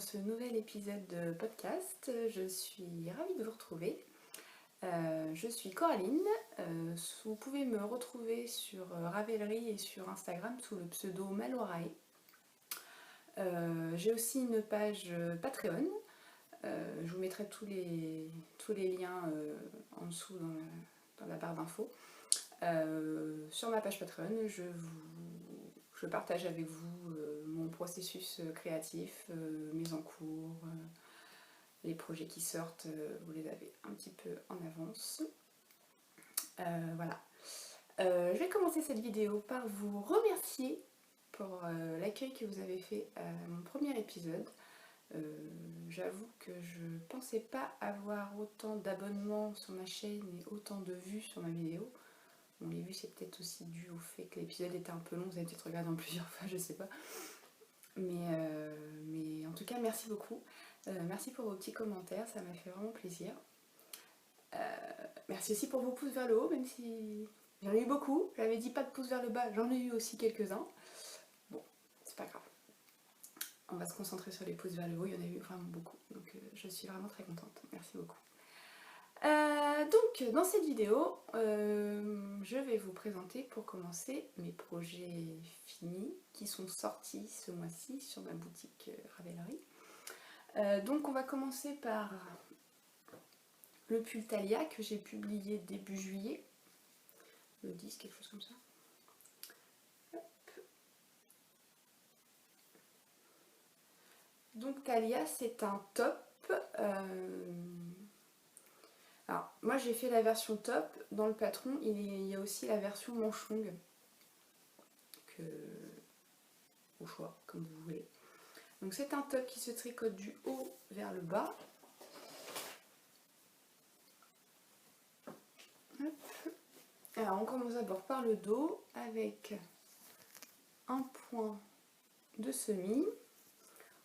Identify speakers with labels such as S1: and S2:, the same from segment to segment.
S1: ce nouvel épisode de podcast. Je suis ravie de vous retrouver. Je suis Coraline. Vous pouvez me retrouver sur Ravelry et sur Instagram sous le pseudo Malorae. J'ai aussi une page Patreon. Je vous mettrai tous les liens en dessous dans la barre d'infos. Sur ma page Patreon, je partage avec vous mon processus créatif, mes encours, les projets qui sortent, vous les avez un petit peu en avance. Voilà. Je vais commencer cette vidéo par vous remercier pour l'accueil que vous avez fait à mon premier épisode. J'avoue que je pensais pas avoir autant d'abonnements sur ma chaîne et autant de vues sur ma vidéo. Bon, les vues, c'est peut-être aussi dû au fait que l'épisode était un peu long, vous avez peut-être regardé en plusieurs fois, je sais pas. Mais en tout cas, merci beaucoup. Merci pour vos petits commentaires, ça m'a fait vraiment plaisir. Merci aussi pour vos pouces vers le haut, même si j'en ai eu beaucoup. J'avais dit pas de pouces vers le bas, j'en ai eu aussi quelques-uns. Bon, c'est pas grave. On va se concentrer sur les pouces vers le haut, il y en a eu vraiment beaucoup. Donc je suis vraiment très contente. Merci beaucoup. Donc dans cette vidéo, je vais vous présenter pour commencer mes projets finis qui sont sortis ce mois-ci sur ma boutique Ravelry. Donc on va commencer par le pull Thalia que j'ai publié début juillet, le 10, quelque chose comme ça. Hop. Donc Thalia, c'est un top. Alors, moi j'ai fait la version top. Dans le patron, il y a aussi la version manche longue, au choix, comme vous voulez. Donc c'est un top qui se tricote du haut vers le bas. Hop. Alors on commence d'abord par le dos avec un point de semis.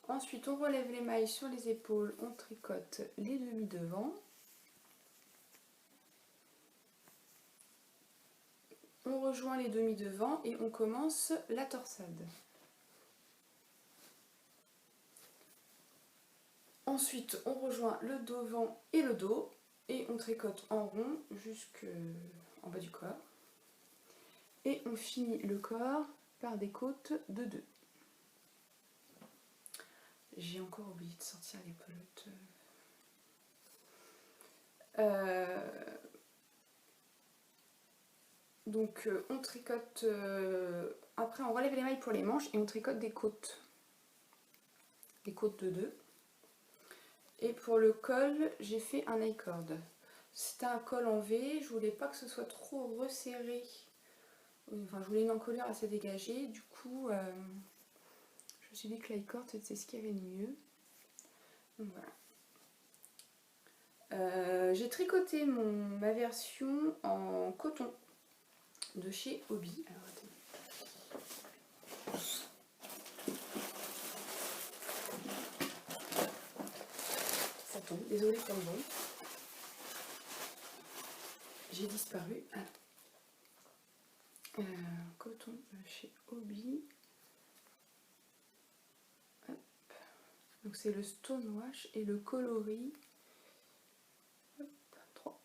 S1: Ensuite on relève les mailles sur les épaules, on tricote les demi devant. On rejoint les demi devant et on commence la torsade. Ensuite on rejoint le devant et le dos et on tricote en rond jusqu'en bas du corps. Et on finit le corps par des côtes de 2. J'ai encore oublié de sortir les pelotes. Donc on tricote, après on relève les mailles pour les manches et on tricote des côtes de 2. Et pour le col, j'ai fait un I-cord. C'était un col en V, je voulais pas que ce soit trop resserré. Enfin, je voulais une encolure assez dégagée, du coup, je me suis dit que l'i-cord c'était ce qu'il y avait de mieux. Donc voilà. J'ai tricoté ma version en coton de chez Hobby. Alors attendez. Ça tombe, désolée pour le bruit. J'ai disparu. Coton de chez Hobby. Hop. Donc c'est le Stonewash et le coloris. Hop, 3.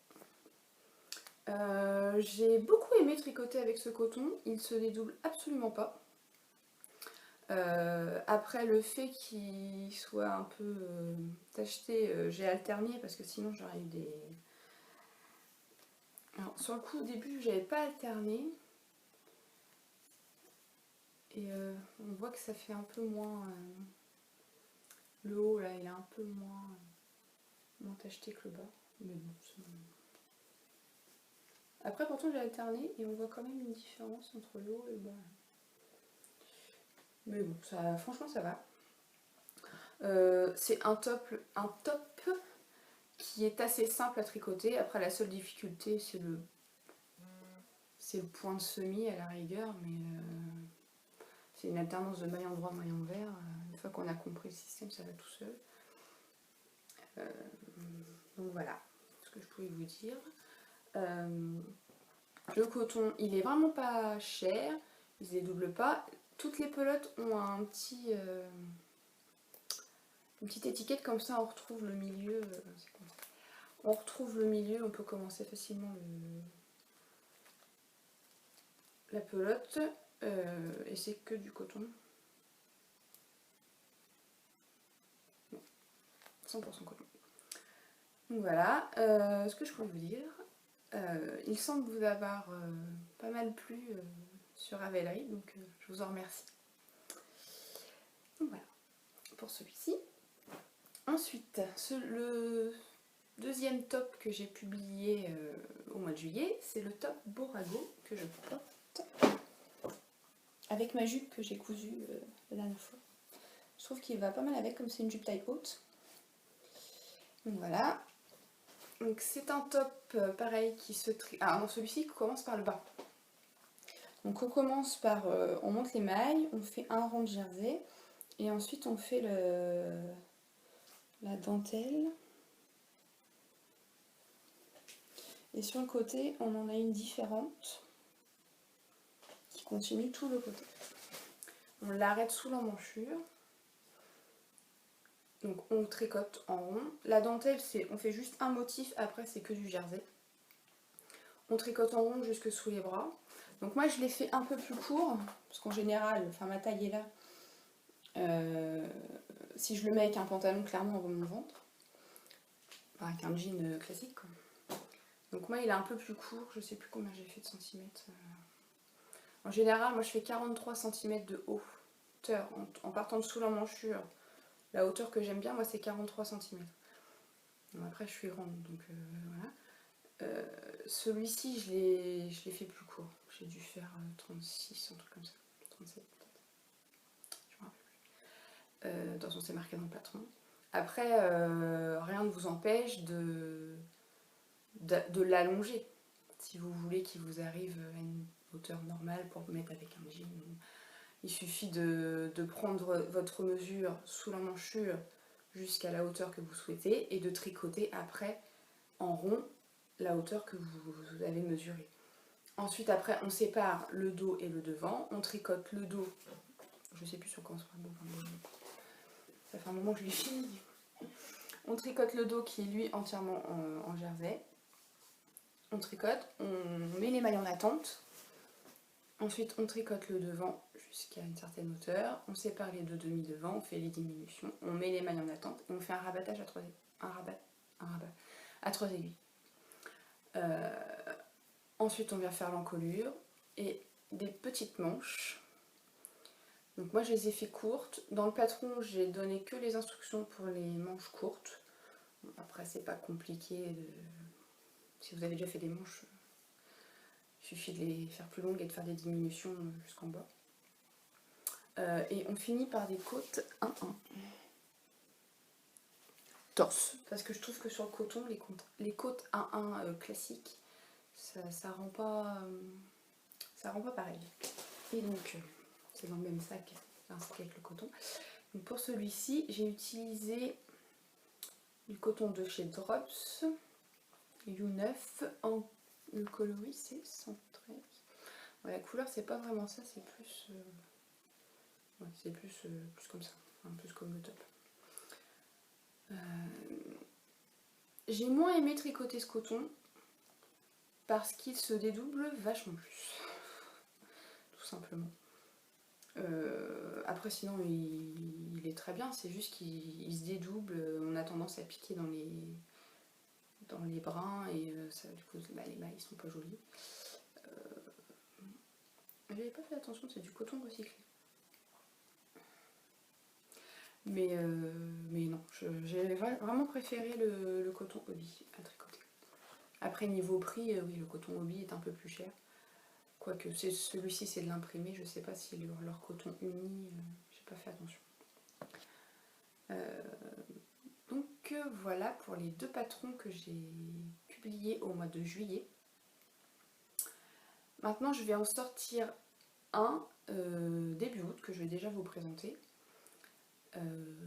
S1: J'ai beaucoup aimé tricoter avec ce coton, il se dédouble absolument pas. Après le fait qu'il soit un peu tacheté, j'ai alterné parce que sinon j'aurais eu des... Alors sur le coup au début j'avais pas alterné et on voit que ça fait un peu moins... le haut là il est un peu moins tacheté que le bas, mais bon, après pourtant j'ai alterné et on voit quand même une différence entre le haut et le bas. Mais bon, ça, franchement ça va. C'est un top qui est assez simple à tricoter. Après la seule difficulté c'est le point de semis à la rigueur, mais c'est une alternance de maille endroit, maille envers. Une fois qu'on a compris le système, ça va tout seul. Donc voilà ce que je pouvais vous dire. Le coton, il est vraiment pas cher, il se dédouble pas. Toutes les pelotes ont un petit... Une petite étiquette comme ça, on retrouve le milieu. On retrouve le milieu, on peut commencer facilement la pelote. Et c'est que du coton. 100% coton. Donc voilà, ce que je peux vous dire. Il semble vous avoir pas mal plu sur Ravelry, donc je vous en remercie. Donc voilà, pour celui-ci. Ensuite, le deuxième top que j'ai publié au mois de juillet, c'est le top Borago que je porte avec ma jupe que j'ai cousue la dernière fois. Je trouve qu'il va pas mal avec, comme c'est une jupe taille haute. Donc voilà. Donc c'est un top pareil qui se trie. Ah non, celui-ci commence par le bas. Donc on commence par, on monte les mailles, on fait un rang de jersey et ensuite on fait la dentelle. Et sur le côté, on en a une différente qui continue tout le côté. On l'arrête sous l'emmanchure. Donc on tricote en rond. La dentelle, on fait juste un motif, après c'est que du jersey. On tricote en rond jusque sous les bras. Donc moi je l'ai fait un peu plus court, parce qu'en général, enfin ma taille est là. Si je le mets avec un pantalon, clairement on voit mon ventre. Enfin, avec un jean classique quoi. Donc moi il est un peu plus court, je sais plus combien j'ai fait de centimètres. En général, moi je fais 43 cm de hauteur en partant de sous l'emmanchure. La hauteur que j'aime bien, moi c'est 43 cm. Bon, après je suis grande, donc voilà. Celui-ci je l'ai fait plus court. J'ai dû faire 36, un truc comme ça. 37 peut-être. Je me rappelle plus. De toute façon c'est marqué dans le patron. Après, rien ne vous empêche de l'allonger. Si vous voulez qu'il vous arrive à une hauteur normale pour mettre avec un jean. Il suffit de prendre votre mesure sous l'emmanchure jusqu'à la hauteur que vous souhaitez et de tricoter après en rond la hauteur que vous avez mesurée. Ensuite après on sépare le dos et le devant, on tricote le dos, je sais plus sur quoi on se parle, ça fait un moment que je l'ai fini. On tricote le dos qui est lui entièrement en jersey. On tricote, on met les mailles en attente. Ensuite, on tricote le devant jusqu'à une certaine hauteur. On sépare les deux demi-devants, on fait les diminutions. On met les mailles en attente et on fait un rabattage à 3 aiguilles. Ensuite, on vient faire l'encolure et des petites manches. Donc moi, je les ai fait courtes. Dans le patron, j'ai donné que les instructions pour les manches courtes. Après, c'est pas compliqué. Si vous avez déjà fait des manches, il suffit de les faire plus longues et de faire des diminutions jusqu'en bas. Et on finit par des côtes 1-1. Torse. Parce que je trouve que sur le coton, les côtes 1-1 classiques, ça rend pas pareil. Et donc, c'est dans le même sac, un sac avec le coton. Donc pour celui-ci, j'ai utilisé du coton de chez Drops, U9, le coloris c'est 113. Ouais, la couleur c'est pas vraiment ça, c'est plus c'est plus comme ça, enfin, plus comme le top. J'ai moins aimé tricoter ce coton parce qu'il se dédouble vachement plus, tout simplement. Après sinon il est très bien, c'est juste qu'il se dédouble, on a tendance à piquer dans les brins et ça, du coup les mailles sont pas jolies. J'avais pas fait attention, c'est du coton recyclé. Mais non, j'ai vraiment préféré le coton hobby à tricoter. Après niveau prix, oui le coton hobby est un peu plus cher. Quoique celui-ci c'est de l'imprimé, je sais pas si leur coton uni, j'ai pas fait attention. Donc voilà pour les deux patrons que j'ai publiés au mois de juillet. Maintenant je vais en sortir un début août que je vais déjà vous présenter.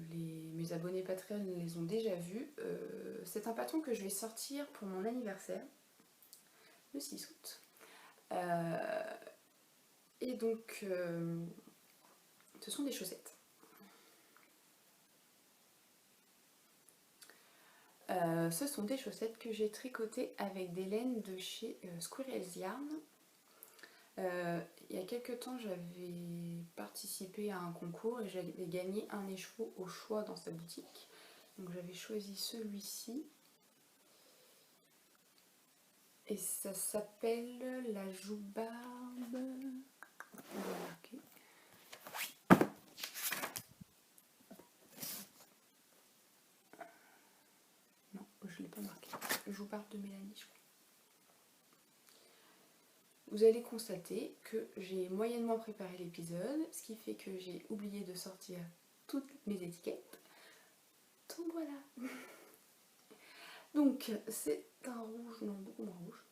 S1: Mes abonnés Patreon les ont déjà vus. C'est un patron que je vais sortir pour mon anniversaire, le 6 août. Et donc, ce sont des chaussettes. Ce sont des chaussettes que j'ai tricotées avec des laines de chez Squirrel's Yarn. Il y a quelques temps, j'avais participé à un concours et j'avais gagné un écheveau au choix dans sa boutique. Donc j'avais choisi celui-ci. Et ça s'appelle la Joubarbe. On va marquer. Non, je ne l'ai pas marqué. Joubarbe de Mélanie, je crois. Vous allez constater que j'ai moyennement préparé l'épisode, ce qui fait que j'ai oublié de sortir toutes mes étiquettes. Donc voilà. Donc c'est un rouge, non beaucoup moins rouge.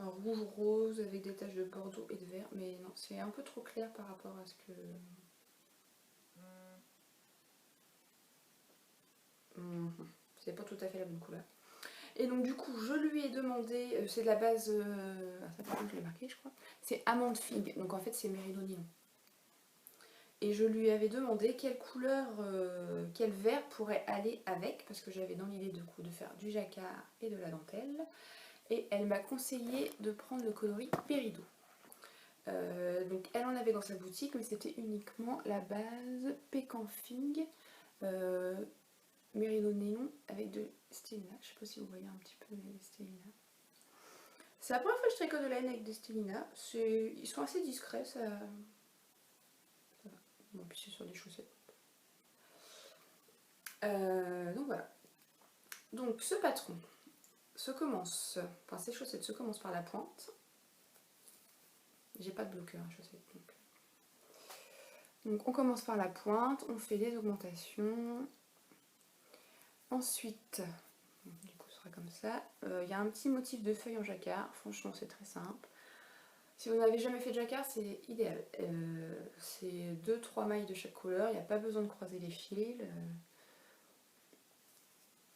S1: Un rouge rose avec des taches de bordeaux et de vert, mais non, c'est un peu trop clair par rapport à ce que... C'est pas tout à fait la bonne couleur. Et donc du coup je lui ai demandé, c'est de la base, ça par contre je l'ai marqué je crois, c'est amande figue, donc en fait c'est méridionilon. Et je lui avais demandé quelle couleur, quel vert pourrait aller avec, parce que j'avais dans l'idée de faire du jacquard et de la dentelle. Et elle m'a conseillé de prendre le coloris Péridot. Donc elle en avait dans sa boutique, mais c'était uniquement la base pécan figue, méridionilon avec de stélina. Je sais pas si vous voyez un petit peu les stélina. C'est la première fois que je tricote de laine avec des stélina. Ils sont assez discrets, ça va. Bon, puis c'est sur des chaussettes. Donc voilà. Donc ce patron ces chaussettes se commencent par la pointe. J'ai pas de bloqueur à chaussettes. Donc on commence par la pointe, on fait les augmentations. Ensuite, du coup ce sera comme ça. Il y a un petit motif de feuille en jacquard. Franchement c'est très simple. Si vous n'avez jamais fait de jacquard, c'est idéal. C'est 2-3 mailles de chaque couleur. Il n'y a pas besoin de croiser les fils.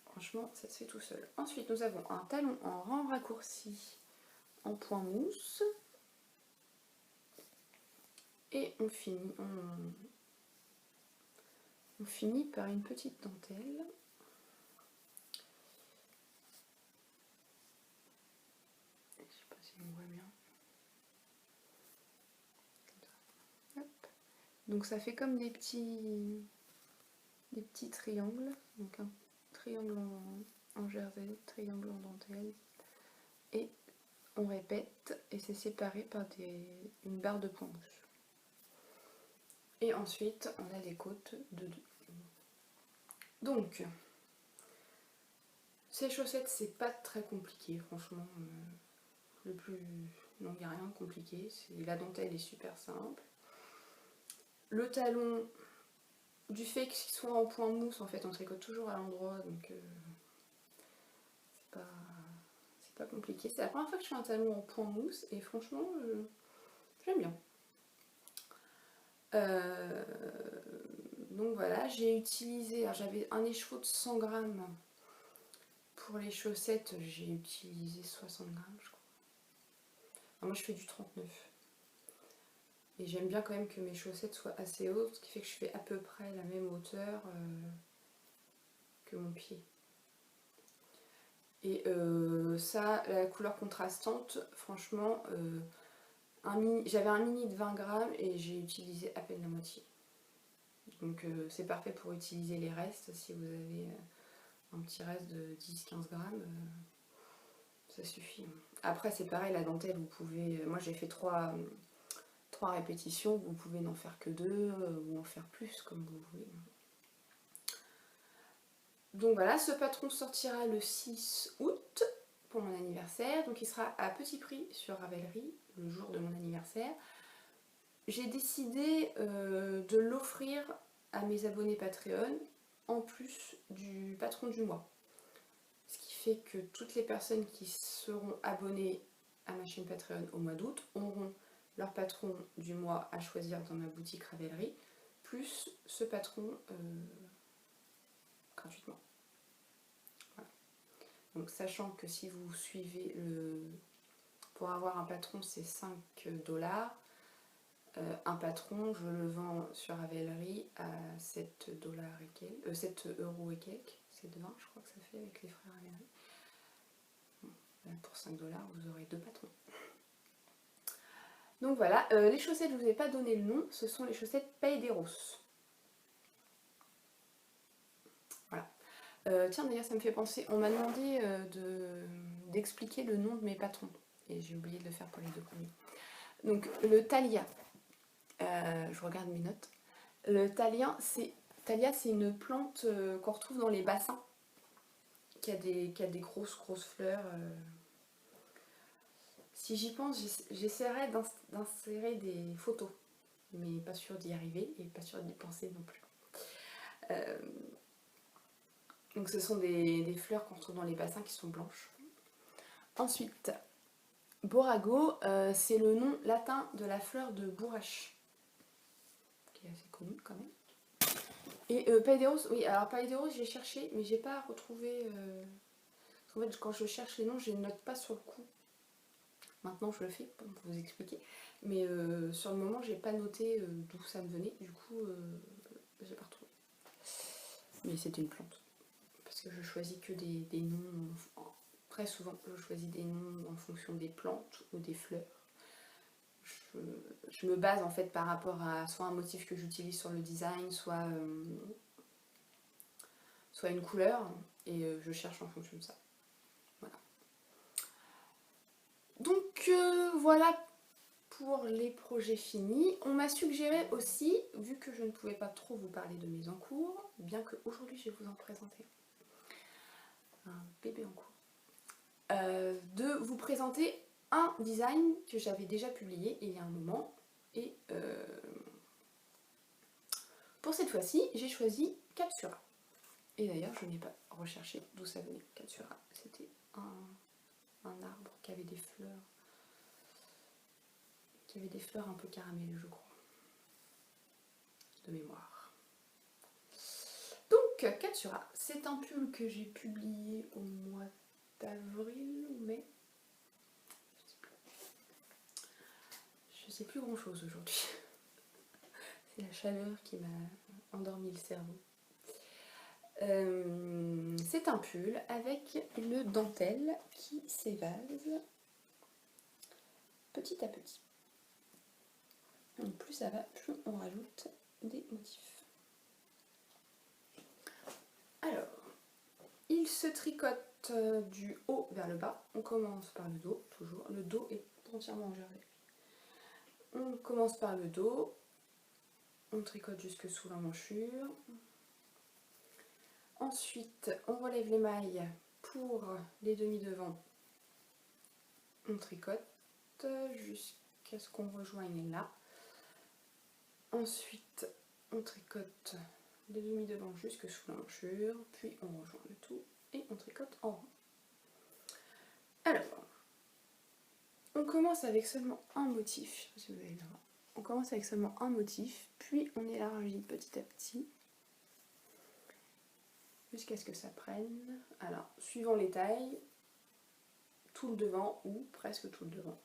S1: Franchement, ça se fait tout seul. Ensuite, nous avons un talon en rang raccourci en point mousse. Et on finit par une petite dentelle. Je ne sais pas si on voit bien. Hop. Donc ça fait comme des petits triangles. Donc un triangle en jersey, triangle en dentelle. Et on répète et c'est séparé par une barre de point mousse. Et ensuite, on a les côtes de 2. Donc, ces chaussettes, c'est pas très compliqué, franchement. Non, il n'y a rien de compliqué. La dentelle est super simple. Le talon, du fait qu'il soit en point mousse, en fait, on tricote toujours à l'endroit, donc c'est pas compliqué. C'est la première fois que je fais un talon en point mousse, et franchement, j'aime bien. Donc voilà, j'ai utilisé, j'avais un écheveau de 100 grammes pour les chaussettes, j'ai utilisé 60 grammes je crois. Alors moi je fais du 39 et j'aime bien quand même que mes chaussettes soient assez hautes, ce qui fait que je fais à peu près la même hauteur que mon pied. Et ça, la couleur contrastante, franchement, j'avais un mini de 20 grammes et j'ai utilisé à peine la moitié. Donc c'est parfait pour utiliser les restes. Si vous avez un petit reste de 10-15 grammes, ça suffit. Après c'est pareil, la dentelle, vous pouvez... Moi j'ai fait 3 répétitions, vous pouvez n'en faire que 2 ou en faire plus comme vous voulez. Donc voilà, ce patron sortira le 6 août pour mon anniversaire. Donc il sera à petit prix sur Ravelry le jour de mon anniversaire. J'ai décidé de l'offrir à mes abonnés Patreon en plus du patron du mois. Ce qui fait que toutes les personnes qui seront abonnées à ma chaîne Patreon au mois d'août auront leur patron du mois à choisir dans ma boutique Ravelry, plus ce patron gratuitement. Voilà. Donc sachant que si vous suivez pour avoir un patron c'est 5 $. Un patron, je le vends sur Ravelry à 7 € et quelques, chaussettes de 20, je crois que ça fait avec les frères Améry. Bon, là, pour 5 $, vous aurez 2 patrons. Donc voilà, les chaussettes, je ne vous ai pas donné le nom, ce sont les chaussettes Paideros. Voilà. Tiens, d'ailleurs, ça me fait penser, on m'a demandé d'expliquer le nom de mes patrons, et j'ai oublié de le faire pour les 2 premiers. Donc, le Thalia, je regarde mes notes. Le Thalia, c'est une plante qu'on retrouve dans les bassins, qui a des grosses fleurs. Si j'y pense, j'essaierai d'insérer des photos, mais pas sûr d'y arriver et pas sûr d'y penser non plus. Donc ce sont des fleurs qu'on retrouve dans les bassins qui sont blanches. Ensuite, Borago, c'est le nom latin de la fleur de bourrache, qui est assez connue quand même. Et Paideros, oui, alors Paideros j'ai cherché, mais j'ai pas retrouvé... En fait, quand je cherche les noms, je les note pas sur le coup. Maintenant, je le fais pour vous expliquer. Mais sur le moment, j'ai pas noté d'où ça me venait. Du coup, j'ai pas retrouvé. Mais c'était une plante. Parce que je choisis que des noms... Très souvent, je choisis des noms en fonction des plantes ou des fleurs. Je me base en fait par rapport à soit un motif que j'utilise sur le design, soit une couleur. Et je cherche en fonction de ça. Donc voilà pour les projets finis. On m'a suggéré aussi, vu que je ne pouvais pas trop vous parler de mes encours, bien qu'aujourd'hui je vais vous en présenter un bébé en cours, de vous présenter un design que j'avais déjà publié il y a un moment. Et pour cette fois-ci, j'ai choisi Katsura. Et d'ailleurs, je n'ai pas recherché d'où ça venait. Katsura, c'était un arbre qui avait des fleurs. Qui avait des fleurs un peu caramel, je crois. De mémoire. Donc, Katsura, c'est un pull que j'ai publié au mois d'avril ou mai. Je sais plus grand chose aujourd'hui. C'est la chaleur qui m'a endormi le cerveau. C'est un pull avec une dentelle qui s'évase petit à petit. Donc plus ça va, plus on rajoute des motifs. Alors, il se tricote du haut vers le bas. On commence par le dos, toujours. Le dos est entièrement en jarret. On commence par le dos. On tricote jusque sous l'emmanchure. Ensuite, on relève les mailles pour les demi-devants. On tricote jusqu'à ce qu'on rejoigne là. Ensuite, on tricote les demi-devants jusque sous l'emmanchure. Puis on rejoint le tout et on tricote en rond. Alors, on commence avec seulement un motif. Je sais pas si vous allez le voir. On commence avec seulement un motif, puis on élargit petit à petit jusqu'à ce que ça prenne. Alors, suivant les tailles, tout le devant ou presque tout le devant.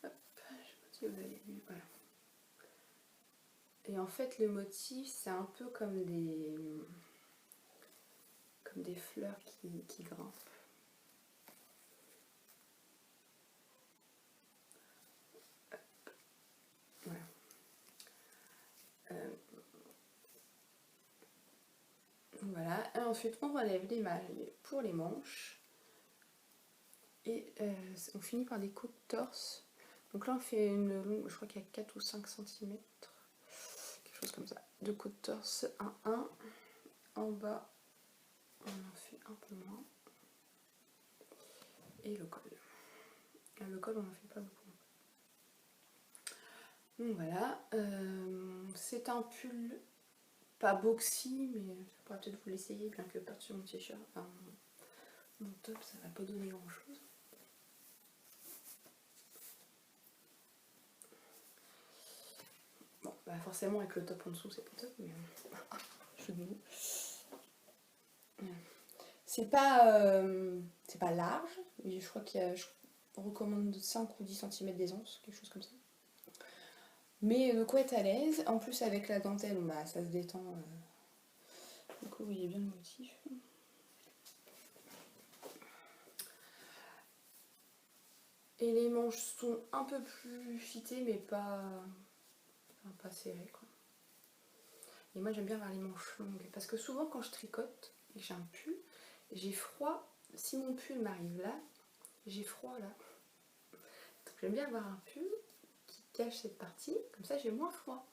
S1: Hop, je sais pas si vous avez vu, voilà. Et en fait, le motif, c'est un peu comme des fleurs qui grimpent. Voilà. Voilà. Et ensuite, on relève les mailles pour les manches. Et on finit par des coups de torse. Donc là, on fait une longue, je crois qu'il y a 4 ou 5 cm. Quelque chose comme ça. De coups de torse, 1. En bas, on en fait un peu moins. Et le col. Le col, on n'en fait pas beaucoup. Donc voilà. C'est un pull pas boxy, mais je pourrais peut-être vous l'essayer, bien que par-dessus mon t-shirt, enfin mon top, ça va pas donner grand-chose. Bon, bah forcément avec le top en dessous, c'est pas top, mais je de mots. C'est pas large, mais je crois on recommande 5 ou 10 cm d'aisance, quelque chose comme ça. Mais de quoi être à l'aise. En plus avec la dentelle, bah, ça se détend Du coup, vous voyez bien le motif. Et les manches sont un peu plus fitées, mais pas serrées, quoi. Et moi, j'aime bien avoir les manches longues, parce que souvent, quand je tricote et que j'ai un pull, j'ai froid. Si mon pull m'arrive là, j'ai froid là. Donc j'aime bien avoir un pull qui cache cette partie, comme ça j'ai moins froid.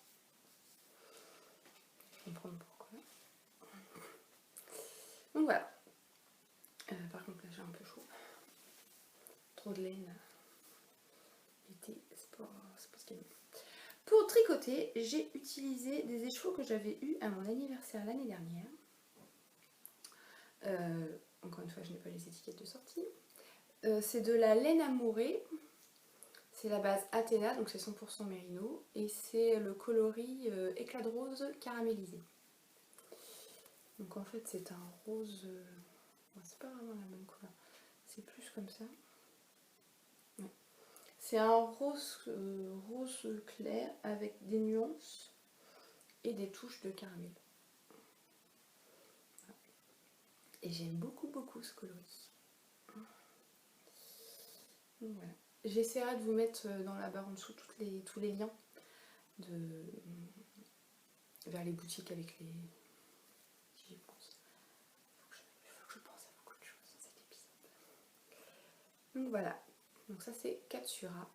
S1: Je vais comprendre pourquoi. Donc voilà. Par contre là j'ai un peu chaud. Trop de laine. L'été, c'est pas ce qu'il y a. Pour tricoter, j'ai utilisé des écheveaux que j'avais eu à mon anniversaire l'année dernière. Encore une fois, je n'ai pas les étiquettes de sortie. C'est de la laine amourée. C'est la base Athéna, donc c'est 100% mérino. Et c'est le coloris éclat de rose caramélisé. Donc en fait, c'est un rose... c'est pas vraiment la bonne couleur. C'est plus comme ça. Ouais. C'est un rose clair avec des nuances et des touches de caramel. Et j'aime beaucoup ce coloris. Donc voilà. J'essaierai de vous mettre dans la barre en dessous tous les liens vers les boutiques avec les... J'y pense. Faut que je pense à beaucoup de choses dans cet épisode. Donc voilà. Donc ça c'est Katsura,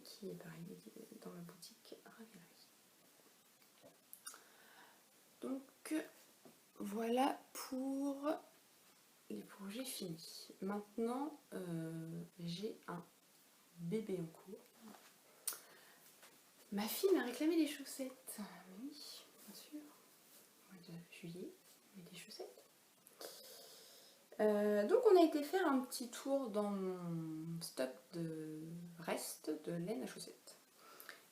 S1: qui est pareil dans la boutique Ravelry. Donc voilà pour les projets finis. Maintenant j'ai un bébé en cours. Ma fille m'a réclamé des chaussettes. Oui, bien sûr. Au mois de juillet, mais des chaussettes. Donc on a été faire un petit tour dans mon stock de reste de laine à chaussettes.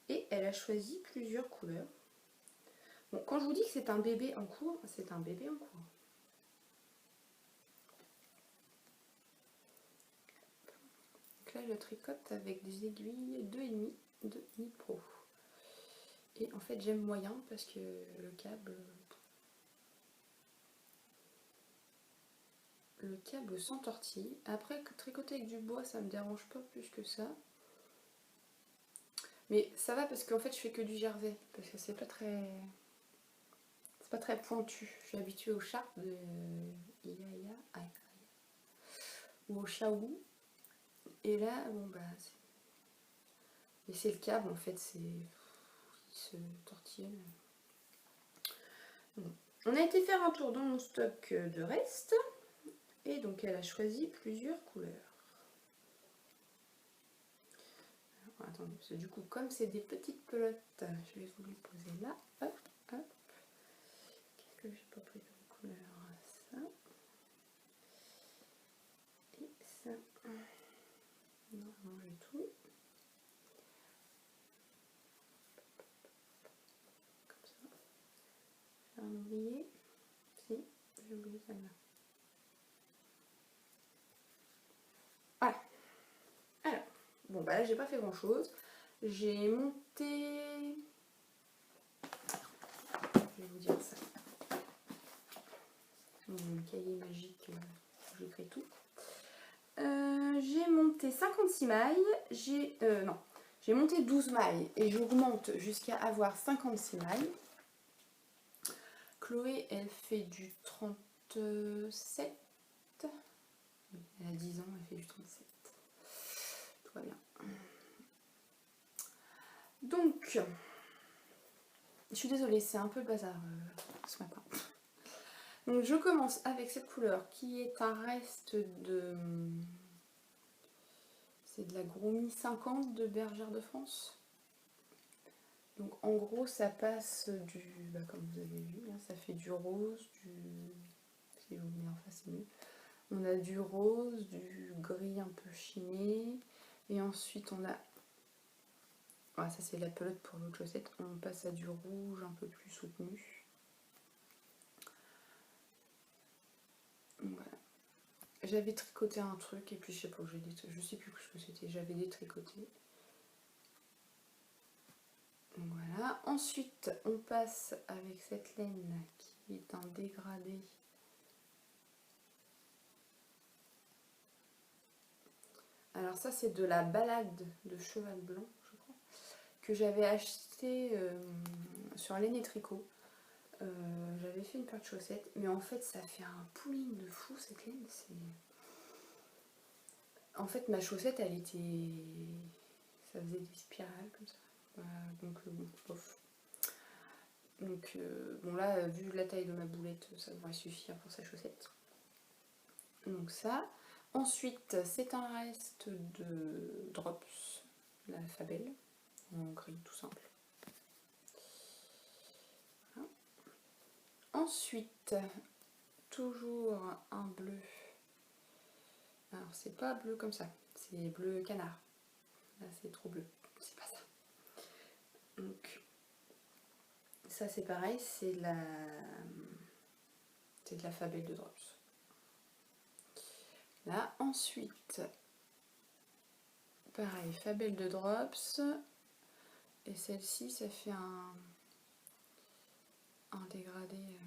S1: Et elle a choisi plusieurs couleurs. Bon, quand je vous dis que c'est un bébé en cours, c'est un bébé en cours. Donc là je tricote avec des aiguilles 2,5 de Nipro. Et en fait j'aime moyen parce que le câble s'entortille. Après tricoter avec du bois ça me dérange pas plus que ça. Mais ça va parce qu'en fait je fais que du jersey. Parce que c'est pas très pointu. Je suis habituée au Sharp de Iya ou au Shaou. Et là, bon bah et c'est le câble en fait, il se tortille. Bon. On a été faire un tour dans mon stock de reste. Et donc elle a choisi plusieurs couleurs. Alors, attendez, parce que du coup comme c'est des petites pelotes, je vais vous les poser là. Hop, hop. Qu'est-ce que j'ai pas pris comme couleur? Ça. Et ça. Normalement j'ai tout. Comme ça. J'ai rien oublié. Si, j'ai oublié celle-là. Voilà. Alors, bon bah là j'ai pas fait grand chose. J'ai monté... Je vais vous dire ça. Mon cahier magique, j'écris tout. J'ai monté 56 mailles. J'ai monté 12 mailles et j'augmente jusqu'à avoir 56 mailles. Chloé, elle fait du 37. Elle a 10 ans, elle fait du 37. Tout va bien. Donc, je suis désolée, c'est un peu le bazar ce matin. Donc je commence avec cette couleur qui est un reste de... C'est de la Gromie 50 de Bergère de France. Donc en gros ça passe du... comme vous avez vu, là, ça fait du rose, si je vous mets en face c'est mieux. On a du rose, du gris un peu chiné. Et ensuite on a... ça c'est la pelote pour l'autre chaussette. On passe à du rouge un peu plus soutenu. Voilà. J'avais tricoté un truc et puis je sais pas, je sais plus ce que c'était. J'avais détricoté. Voilà. Ensuite on passe avec cette laine qui qui est un dégradé. Alors ça c'est de la balade de cheval blanc, je crois, que j'avais acheté sur Laine & Tricot. J'avais fait une paire de chaussettes, mais en fait ça fait un pooling de fou cette laine. En fait ma chaussette elle était... ça faisait des spirales comme ça. Donc bon, bof. Donc bon là, vu la taille de ma boulette, ça devrait suffire pour sa chaussette. Donc ça. Ensuite, c'est un reste de Drops, la Fabelle, en gris tout simple. Voilà. Ensuite, toujours un bleu. Alors c'est pas bleu comme ça, c'est bleu canard. Là c'est trop bleu, c'est pas ça. Donc ça c'est pareil, c'est de la Fabelle de Drops. Là ensuite, pareil, Fabelle de Drops. Et celle-ci ça fait un dégradé.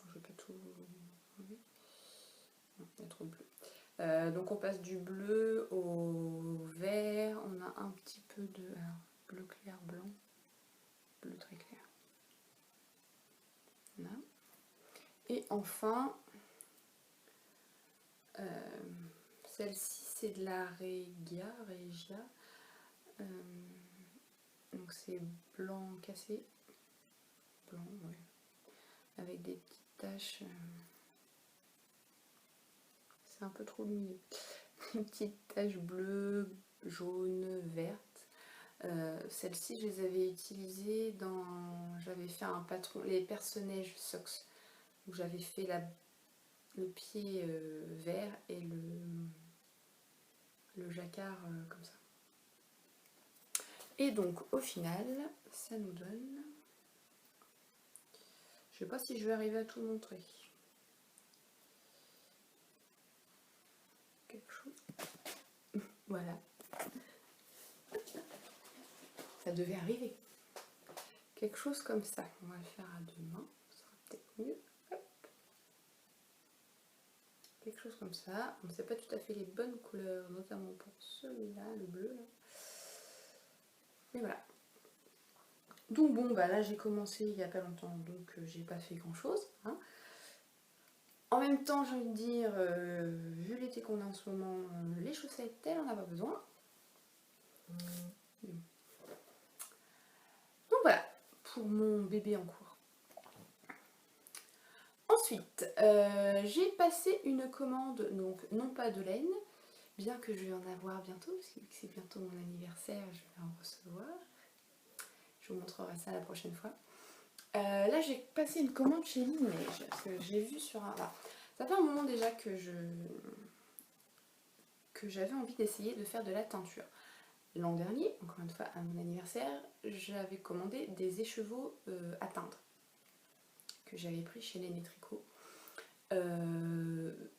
S1: Je vais pas tout enlever. Non, il y a trop de bleu. Donc on passe du bleu au vert, on a un petit peu de bleu clair blanc, bleu très clair. Voilà. Et enfin, celle-ci c'est de la Regia. Donc c'est blanc cassé, blanc, ouais, avec des petites taches. C'est un peu trop le milieu. Des petites taches bleues, jaunes, vertes. Celles-ci, je les avais utilisées dans... J'avais fait un patron, les personnages socks. Où j'avais fait le pied vert et le jacquard comme ça. Et donc, au final, ça nous donne... Je sais pas si je vais arriver à tout montrer. Quelque chose... Voilà. Ça devait arriver. Quelque chose comme ça. On va le faire à deux mains. Ça sera peut-être mieux. Hop. Quelque chose comme ça. On ne sait pas tout à fait les bonnes couleurs, notamment pour celui-là, le bleu. Là. Mais voilà. Donc bon, bah là j'ai commencé il n'y a pas longtemps, donc j'ai pas fait grand-chose. Hein. En même temps, j'ai envie de dire, vu l'été qu'on a en ce moment, les chaussettes, elle en a pas besoin. Donc voilà, pour mon bébé en cours. Ensuite, j'ai passé une commande, donc non pas de laine, bien que je vais en avoir bientôt, parce que c'est bientôt mon anniversaire, je vais en recevoir. Je vous montrerai ça la prochaine fois. Là, j'ai passé une commande chez Lineige, parce que j'ai vu sur un... Enfin, ça fait un moment déjà que j'avais envie d'essayer de faire de la teinture. L'an dernier, encore une fois à mon anniversaire, j'avais commandé des écheveaux à teindre que j'avais pris chez Laine & Tricot.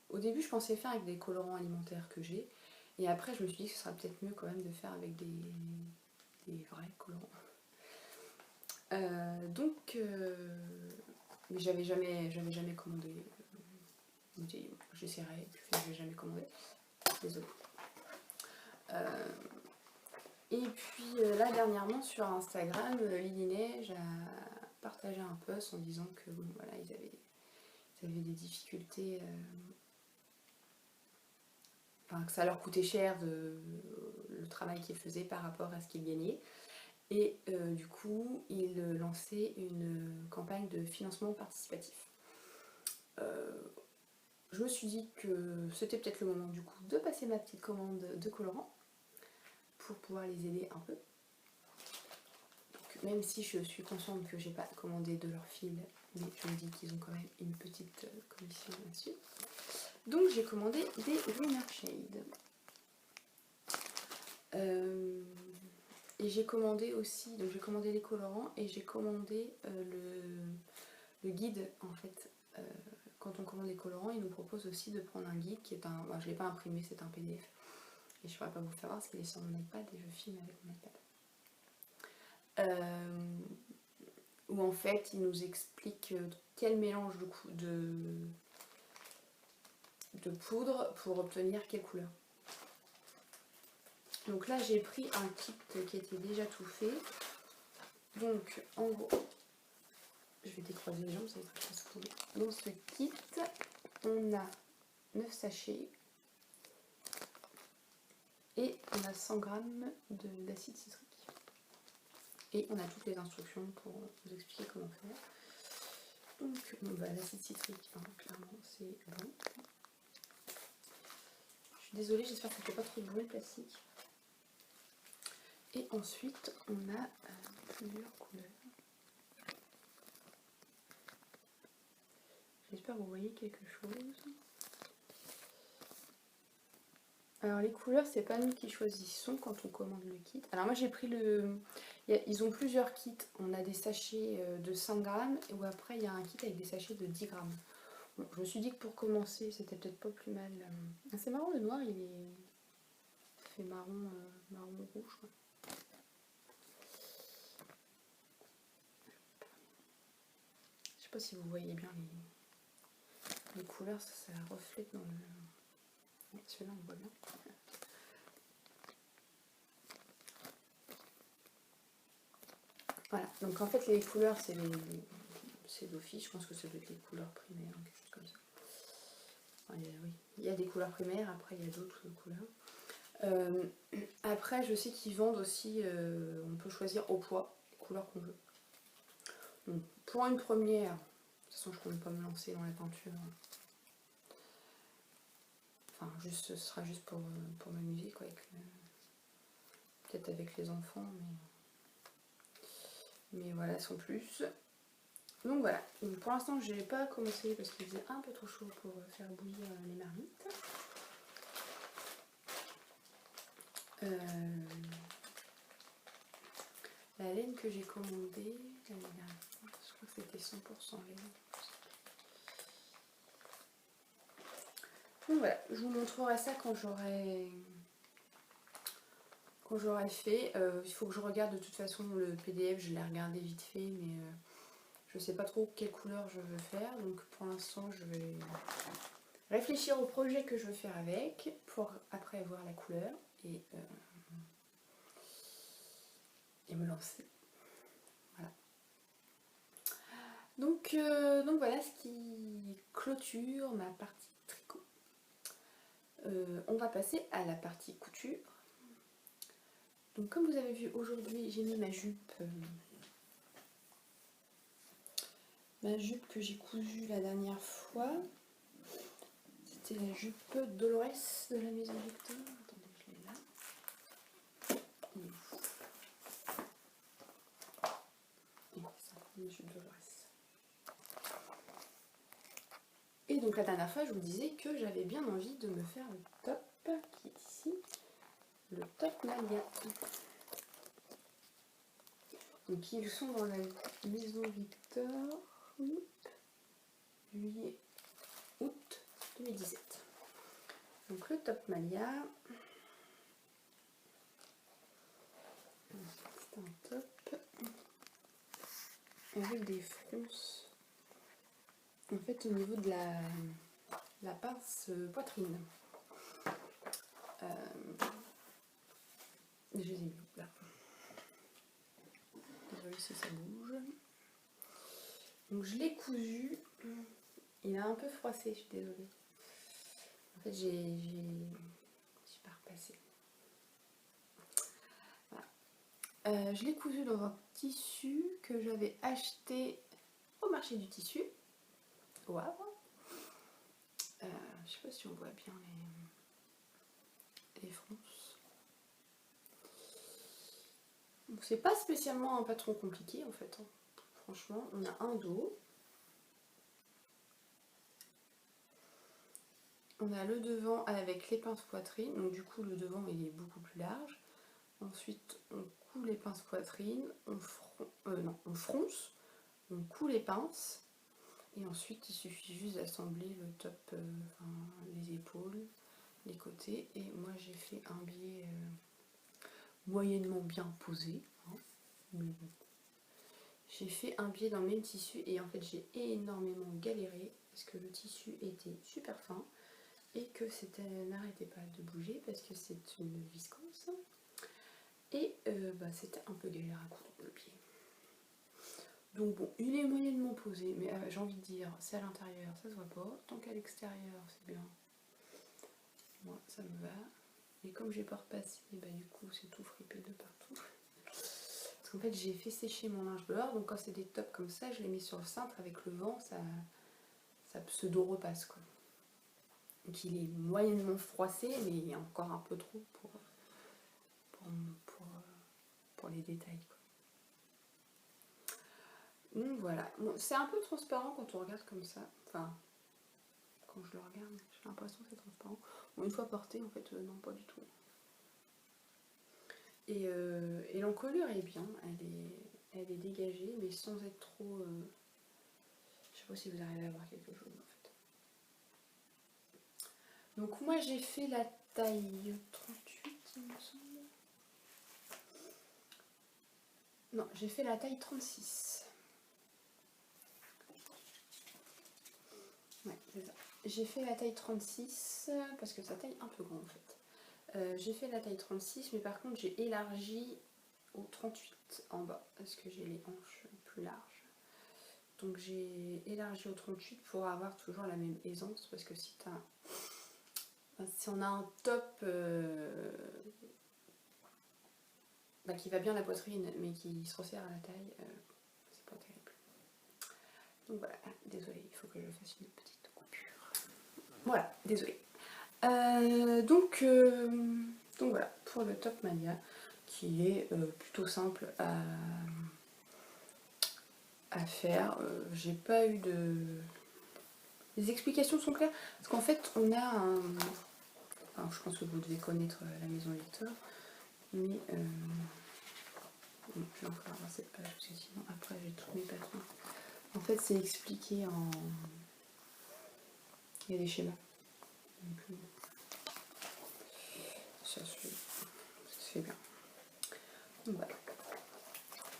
S1: Au début je pensais faire avec des colorants alimentaires que j'ai, et après je me suis dit que ce serait peut-être mieux quand même de faire avec des vrais colorants. Mais j'avais jamais commandé. J'essaierai, puis je n'avais jamais commandé. Désolée. Et puis là dernièrement sur Instagram, Lineige a partagé un post en disant que bon, voilà, ils avaient des difficultés, enfin, que ça leur coûtait cher le travail qu'ils faisaient par rapport à ce qu'ils gagnaient. Et du coup, ils lançaient une campagne de financement participatif. Je me suis dit que c'était peut-être le moment du coup de passer ma petite commande de colorant pour pouvoir les aider un peu. Donc, même si je suis consciente que j'ai pas commandé de leur fil, mais je me dis qu'ils ont quand même une petite commission là-dessus. Donc j'ai commandé des Lunar Shade. Et j'ai commandé aussi, donc j'ai commandé les colorants et j'ai commandé le guide en fait. Quand on commande les colorants, ils nous proposent aussi de prendre un guide qui est un... Bon, je ne l'ai pas imprimé, c'est un PDF. Et je ne pourrais pas vous le faire voir parce qu'il est sur mon iPad et je filme avec mon iPad. où en fait il nous explique quel mélange de poudre pour obtenir quelle couleur. Donc là j'ai pris un kit qui était déjà tout fait. Donc en gros, je vais décroiser les jambes, ça va être très facile. Dans ce kit, on a 9 sachets et on a 100 g d'acide citrique. Et on a toutes les instructions pour vous expliquer comment faire. Donc l'acide citrique, hein, clairement c'est bon. Je suis désolée, j'espère que ça ne fait pas trop de bruit le plastique. Et ensuite on a plusieurs couleurs. J'espère que vous voyez quelque chose. Alors les couleurs, c'est pas nous qui choisissons quand on commande le kit. Alors moi j'ai pris ils ont plusieurs kits. On a des sachets de 5 grammes ou après il y a un kit avec des sachets de 10 grammes. Bon, je me suis dit que pour commencer, c'était peut-être pas plus mal. C'est marrant, le noir il fait marron, marron rouge. Je sais pas si vous voyez bien les couleurs, ça reflète dans le... Celui-là on voit bien. Voilà, donc en fait les couleurs c'est d'office, je pense que ça doit être les couleurs primaires, quelque chose comme ça. Enfin, oui, il y a des couleurs primaires, après il y a d'autres couleurs. Après je sais qu'ils vendent aussi, on peut choisir au poids les couleurs qu'on veut. Donc pour une première, de toute façon je ne compte pas me lancer dans la peinture. Enfin juste, ce sera juste pour m'amuser quoi, peut-être avec les enfants, mais voilà sans plus. Donc voilà, donc pour l'instant je n'ai pas commencé parce qu'il faisait un peu trop chaud pour faire bouillir les marmites. La laine que j'ai commandée, je crois que c'était 100% laine. Donc voilà, je vous montrerai ça quand j'aurai fait. Il faut que je regarde de toute façon le PDF, je l'ai regardé vite fait, mais je sais pas trop quelle couleur je veux faire. Donc pour l'instant je vais réfléchir au projet que je veux faire avec, pour après voir la couleur et me lancer. Voilà. Donc voilà ce qui clôture ma partie tricot. On va passer à la partie couture. Donc comme vous avez vu aujourd'hui, j'ai mis ma jupe que j'ai cousue la dernière fois. C'était la jupe Dolores de la Maison Victor. Attendez, je l'ai là. Une jupe Dolores. Et donc la dernière fois, je vous disais que j'avais bien envie de me faire le top qui est ici, le top Malia. Donc ils sont dans la Maison Victor, juillet, août 2017. Donc le top Malia, c'est un top avec des fronces. En fait, au niveau de la pince poitrine. Je les ai mis là. Désolée si ça bouge. Donc je l'ai cousu. Il a un peu froissé, je suis désolée. En fait, j'ai pas repassé. Voilà. Je l'ai cousu dans un tissu que j'avais acheté au marché du tissu. Au Havre. Je sais pas si on voit bien les fronces. C'est pas spécialement un patron compliqué en fait. Franchement, on a un dos. On a le devant avec les pinces poitrine. Donc du coup, le devant il est beaucoup plus large. Ensuite, on coud les pinces poitrine. On fronce. On coud les pinces. Et ensuite, il suffit juste d'assembler le top, les épaules, les côtés. Et moi, j'ai fait un biais moyennement bien posé. Hein. Mais bon, j'ai fait un biais dans le même tissu et en fait j'ai énormément galéré parce que le tissu était super fin et que c'était n'arrêtait pas de bouger parce que c'est une viscose et c'était un peu galère à coudre le pied. Donc bon, il est moyennement posé, mais j'ai envie de dire, c'est à l'intérieur, ça se voit pas, tant qu'à l'extérieur, c'est bien. Moi, ça me va. Et comme j'ai pas repassé, du coup, c'est tout fripé de partout. Parce qu'en fait, j'ai fait sécher mon linge dehors, donc quand c'est des tops comme ça, je les mets sur le cintre, avec le vent, ça pseudo-repasse, quoi. Donc il est moyennement froissé, mais il y a encore un peu trop pour les détails, quoi. Donc voilà, bon, c'est un peu transparent quand on regarde comme ça, enfin, quand je le regarde, j'ai l'impression que c'est transparent. Bon, une fois porté, en fait, non, pas du tout. Et l'encolure est bien, elle est dégagée, mais sans être trop... je sais pas si vous arrivez à voir quelque chose, en fait. Donc moi, j'ai fait la taille 38, il me semble. Non, j'ai fait la taille 36. Ouais, c'est ça. J'ai fait la taille 36 parce que ça taille un peu grand en fait. J'ai fait la taille 36 mais par contre j'ai élargi au 38 en bas parce que j'ai les hanches plus larges. Donc j'ai élargi au 38 pour avoir toujours la même aisance parce que si on a un top qui va bien la poitrine mais qui se resserre à la taille, c'est pas terrible. Donc voilà, désolée, il faut que je fasse une petite coupure. Voilà, désolée. Donc voilà, pour le Top Mania, qui est plutôt simple à faire. J'ai pas eu de... Les explications sont claires, parce qu'en fait, on a un... Alors, je pense que vous devez connaître la maison Victor, mais... je vais en faire cette page, parce que sinon, après, j'ai tous mes patrons. En fait, c'est expliqué en... Il y a des schémas. Donc, ça se fait bien. Donc voilà.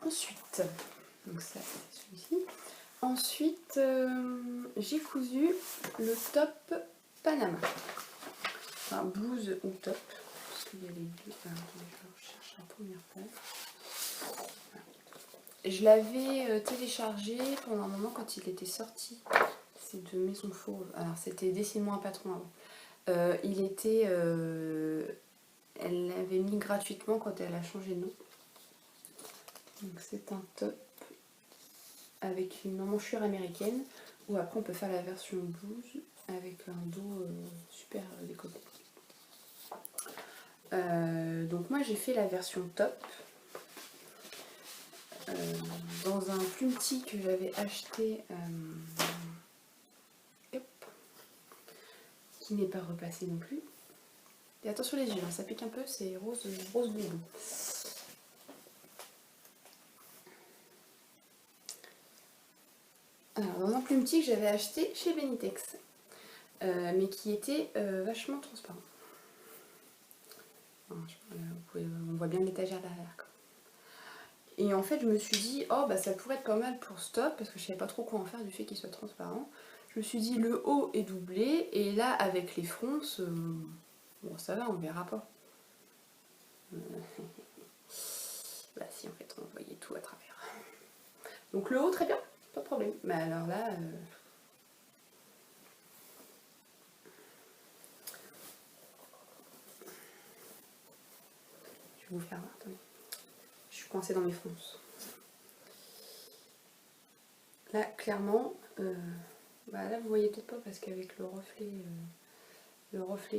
S1: Ensuite, donc ça c'est celui-ci. Ensuite, j'ai cousu le top Panama. Enfin, blouse ou top, parce qu'il y a les deux. Alors, je cherche la première page. Voilà. Je l'avais téléchargé pendant un moment quand il était sorti. C'est de Maison Fauve. Alors, c'était Dessine-moi un patron avant. Il était... elle l'avait mis gratuitement quand elle a changé de nom. Donc c'est un top avec une emmanchure américaine ou après on peut faire la version blouse avec un dos super décollé. Donc moi j'ai fait la version top dans un plumpetit que j'avais acheté qui n'est pas repassé non plus. Et attention les yeux, hein, ça pique un peu, c'est rose bonbon. Alors, dans un plumpetit que j'avais acheté chez Benitex, mais qui était vachement transparent. On voit bien l'étagère derrière. Quoi. Et en fait, je me suis dit, oh bah ça pourrait être pas mal pour stop, parce que je savais pas trop quoi en faire du fait qu'il soit transparent. Je me suis dit, le haut est doublé, et là, avec les fronces, bon ça va, on verra pas. Bah si, en fait, on voyait tout à travers. Donc le haut, très bien, pas de problème. Mais alors là... je vais vous faire voir, attendez. Je suis coincée dans mes fronces. Là, clairement, là vous voyez peut-être pas parce qu'avec le reflet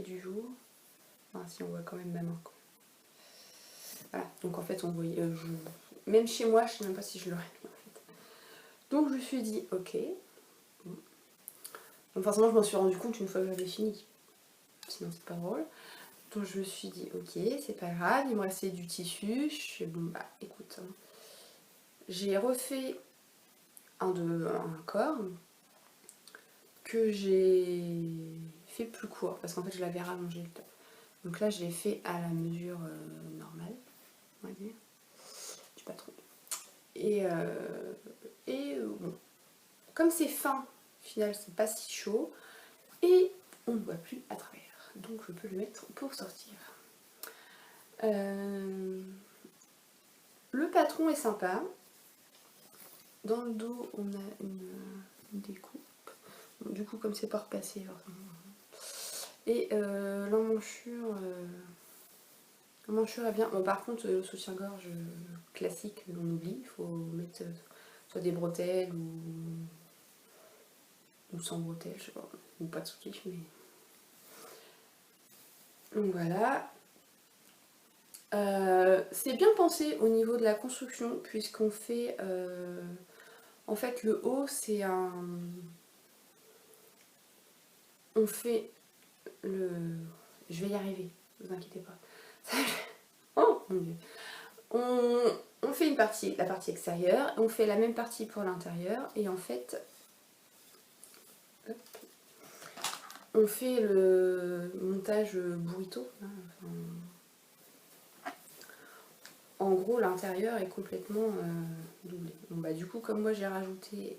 S1: du jour, enfin, si on voit quand même ma main. Quoi. Voilà, donc en fait on voyait, même chez moi, je sais même pas si je l'aurais mis en fait. Donc je me suis dit, ok. Donc forcément je m'en suis rendu compte une fois que j'avais fini, sinon c'est pas drôle. Donc je me suis dit, ok, c'est pas grave, il me restait du tissu. Je suis bon, bah écoute, hein. J'ai refait un corps que j'ai fait plus court parce qu'en fait je l'avais rallongé le top. Donc là je l'ai fait à la mesure normale, on va dire, du patron. Et, bon, comme c'est fin, au final c'est pas si chaud, et on ne voit plus à travers. Donc je peux le mettre pour sortir. Le patron est sympa. Dans le dos, on a une découpe. Donc, du coup, comme c'est pas repassé, et l'emmanchure est bien. Bon, par contre, le soutien-gorge classique, on oublie. Il faut mettre soit des bretelles ou sans bretelles, je sais pas, ou pas de soutif, mais. Donc voilà. C'est bien pensé au niveau de la construction, puisqu'on fait. En fait, le haut, c'est un. On fait le. Je vais y arriver, ne vous inquiétez pas. Oh mon dieu. On fait la partie extérieure, on fait la même partie pour l'intérieur, et en fait, hop, on fait le montage burrito. En gros, l'intérieur est complètement doublé. Bon, bah, du coup, comme moi j'ai rajouté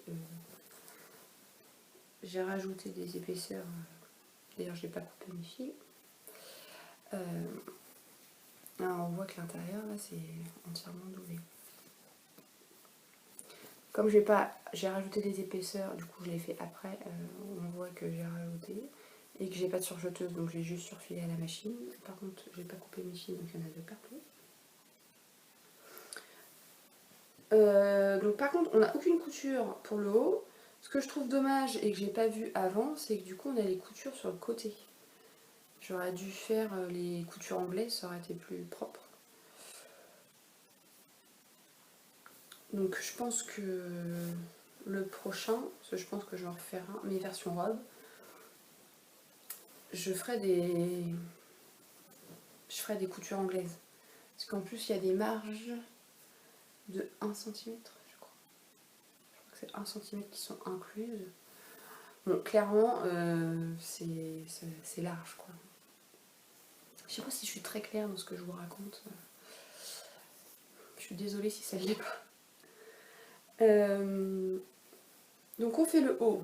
S1: des épaisseurs, d'ailleurs j'ai pas coupé mes fils. Là, on voit que l'intérieur là c'est entièrement doublé. Comme j'ai rajouté des épaisseurs, du coup je l'ai fait après, on voit que j'ai rajouté et que j'ai pas de surjeteuse, donc j'ai juste surfilé à la machine. Par contre, j'ai pas coupé mes fils, donc il y en a de partout. Donc par contre, on n'a aucune couture pour le haut. Ce que je trouve dommage et que j'ai pas vu avant, c'est que du coup on a les coutures sur le côté. J'aurais dû faire les coutures anglaises, ça aurait été plus propre. Donc je pense que le prochain, parce que je pense que je vais en refaire un, mes versions robes, je ferai des coutures anglaises. Parce qu'en plus il y a des marges de 1 cm, je crois. Je crois que c'est 1 cm qui sont incluses. Bon, clairement, c'est large, quoi. Je sais pas si je suis très claire dans ce que je vous raconte. Je suis désolée si ça ne l'est pas. Donc on fait le haut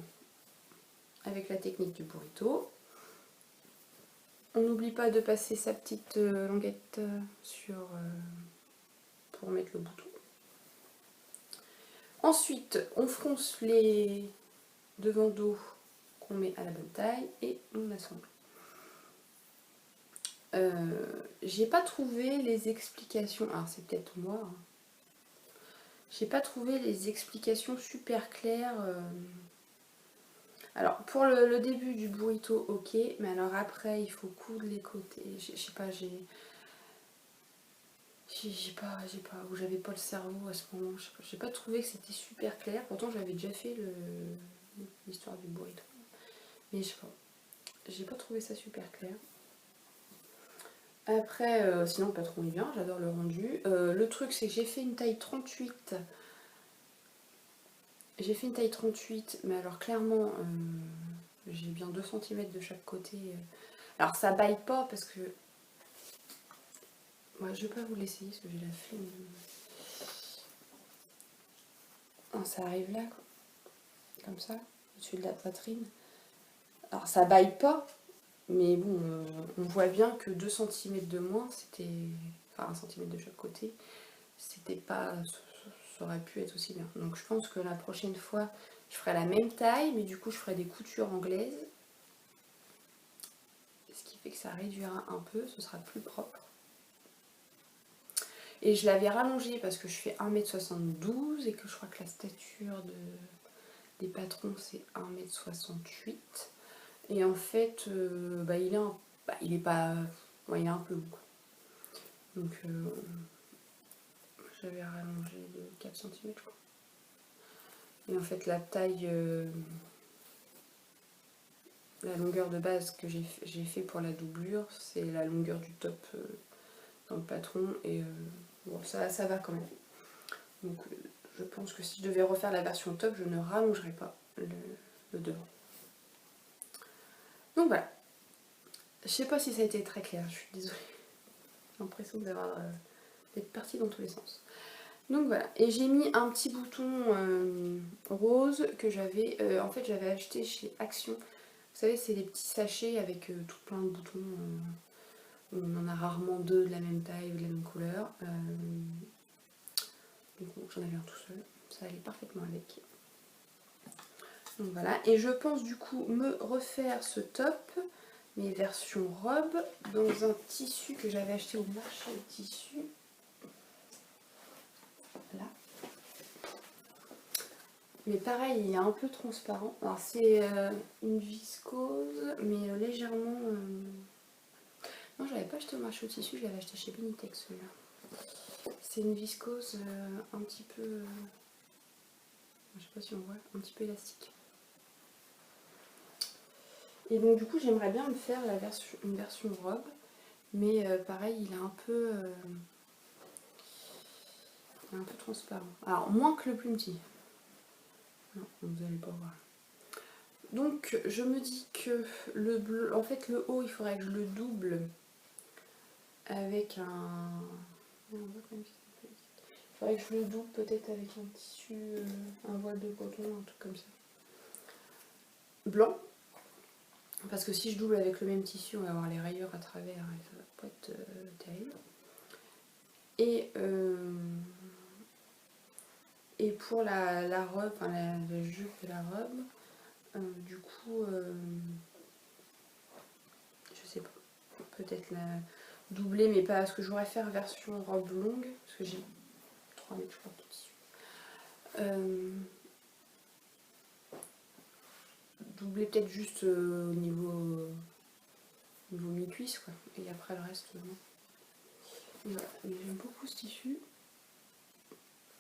S1: avec la technique du burrito. On n'oublie pas de passer sa petite languette pour mettre le bouton. Ensuite, on fronce les devant dos qu'on met à la bonne taille et on assemble. J'ai pas trouvé les explications, alors c'est peut-être moi, hein. J'ai pas trouvé les explications super claires. Alors pour le début du burrito, ok, mais alors après il faut coudre les côtés. Je sais pas, ou j'avais pas le cerveau à ce moment. J'ai pas trouvé que c'était super clair. Pourtant j'avais déjà fait l'histoire du burrito, mais je sais pas. J'ai pas trouvé ça super clair. Après, sinon le patron est bien, j'adore le rendu. Le truc c'est que j'ai fait une taille 38. J'ai fait une taille 38, mais alors clairement, j'ai bien 2 cm de chaque côté. Alors ça baille pas parce que... Ouais, je vais pas vous l'essayer parce que j'ai la flemme. Oh, ça arrive là, quoi. Comme ça, au-dessus de la poitrine. Alors ça baille pas, mais bon, on voit bien que 2 cm de moins, c'était... Enfin 1 cm de chaque côté, c'était pas... Ça aurait pu être aussi bien. Donc je pense que la prochaine fois, je ferai la même taille, mais du coup je ferai des coutures anglaises. Ce qui fait que ça réduira un peu, ce sera plus propre. Et je l'avais rallongé parce que je fais 1m72 et que je crois que la stature des patrons c'est 1m68. Et en fait, il est un peu long. Donc j'avais rallongé de 4 cm quoi. Et en fait la taille, la longueur de base que j'ai fait pour la doublure, c'est la longueur du top dans le patron. Et bon, ça va quand même. Donc je pense que si je devais refaire la version top, je ne rallongerais pas le devant. Donc voilà. Je sais pas si ça a été très clair, je suis désolée. J'ai l'impression d'être partie dans tous les sens. Donc voilà, et j'ai mis un petit bouton rose que j'avais, en fait j'avais acheté chez Action. Vous savez, c'est les petits sachets avec tout plein de boutons. On en a rarement deux de la même taille ou de la même couleur. Donc j'en avais un tout seul, ça allait parfaitement avec. Donc voilà, et je pense du coup me refaire ce top, mais version robe, dans un tissu que j'avais acheté au marché de tissus. Là. Mais pareil, il est un peu transparent. Alors c'est une viscose, mais légèrement... Non, je l'avais pas acheté au marché au tissu, je l'avais acheté chez Benitex celui-là. C'est une viscose un petit peu... je sais pas si on voit, un petit peu élastique. Et donc du coup j'aimerais bien me faire une version robe, mais pareil il est un peu transparent. Alors moins que le plus petit. Non, vous allez pas voir. Donc je me dis que le bleu, en fait le haut il faudrait que je le double avec un... Il faudrait que je le double peut-être avec un tissu, un voile de coton, un truc comme ça. Blanc. Parce que si je double avec le même tissu, on va avoir les rayures à travers et ça va pas être terrible. Et pour la robe, enfin la jupe de la robe, du coup, je sais pas, peut-être la doubler, mais pas ce que je voudrais faire version robe longue, parce que j'ai 3 mètres, je crois, de tissu. Doubler peut-être juste au niveau mi-cuisse, quoi, et après le reste, non. Voilà, mais j'aime beaucoup ce tissu,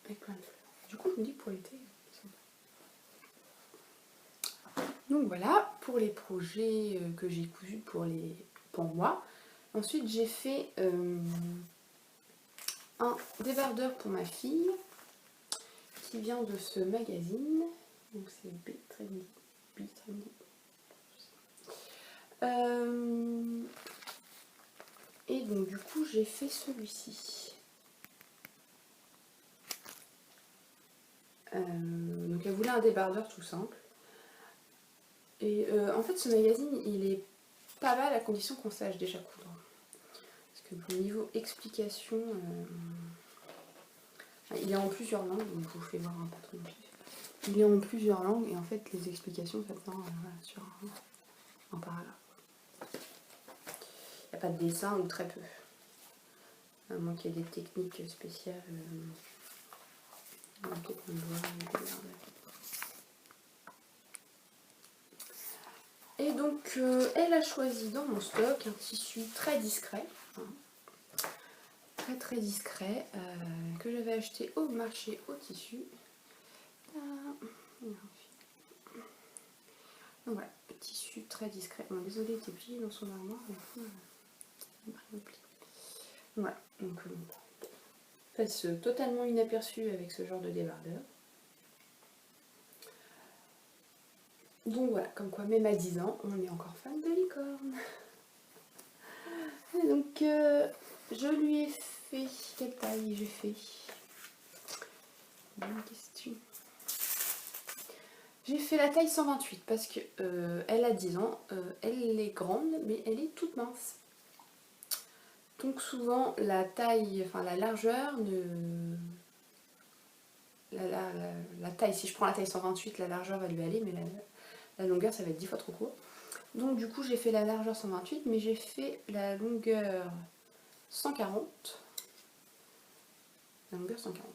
S1: avec plein de fleurs. Du coup, je me dis que pour l'été, c'est sympa. Donc voilà, pour les projets que j'ai cousus pour moi. Ensuite, j'ai fait un débardeur pour ma fille qui vient de ce magazine. Donc c'est B-Trendy. Et donc du coup, j'ai fait celui-ci. Donc elle voulait un débardeur tout simple. Et en fait, ce magazine, il est pas mal à condition qu'on sache déjà coudre. Parce que au niveau explication, il est en plusieurs langues, donc je vous fais voir un peu trop. Il est en plusieurs langues et en fait les explications ça tient sur un paragraphe. Il n'y a pas de dessin ou très peu. À moins qu'il y ait des techniques spéciales. Et donc elle a choisi dans mon stock un tissu très discret. Très discret que j'avais acheté au marché au tissu. Donc voilà, tissu très discret. Bon, désolé, il était plié dans son armoire. Voilà, donc passe totalement inaperçu avec ce genre de débardeur. Donc voilà, comme quoi même à 10 ans, on est encore fan de licorne. Et donc je lui ai fait, quelle taille j'ai fait? Bonne question. J'ai fait la taille 128 parce que elle a 10 ans, elle est grande mais elle est toute mince. Donc souvent la taille, enfin la largeur ne... La taille, si je prends la taille 128, la largeur va lui aller, mais la longueur ça va être 10 fois trop court. Donc du coup j'ai fait la largeur 128, mais j'ai fait la longueur 140. La longueur 140,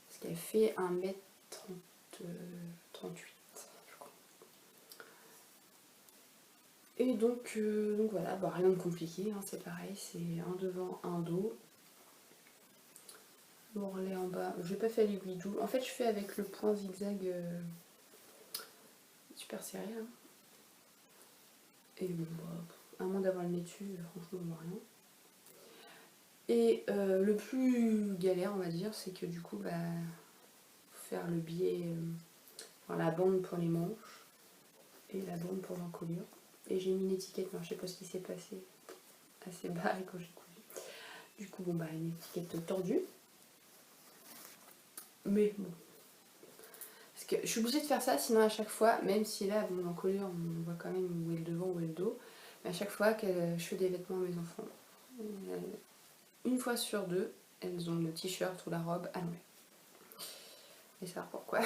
S1: parce qu'elle fait 1m38, je crois. Et donc voilà, bah, rien de compliqué, hein, c'est pareil, c'est un devant, un dos. L'ourlet en bas, je n'ai pas fait l'aiguille double. En fait, je fais avec le point zigzag super serré. Hein. Et bon, bah, à moins d'avoir le nez dessus, franchement, on voit rien. Et le plus galère, on va dire, c'est que du coup, bah, faut faire le biais, la bande pour les manches et la bande pour l'encolure. Et j'ai mis une étiquette, mais je sais pas ce qui s'est passé assez bas quand j'ai cousu. Du coup, bon, bah, une étiquette tordue. Mais bon. Parce que je suis obligée de faire ça, sinon à chaque fois, même si là, bon, l'encolure, on voit quand même où est le devant, où est le dos, mais à chaque fois que je fais des vêtements à mes enfants, une fois sur deux, elles ont le t-shirt ou la robe à l'envers. Et savoir pourquoi.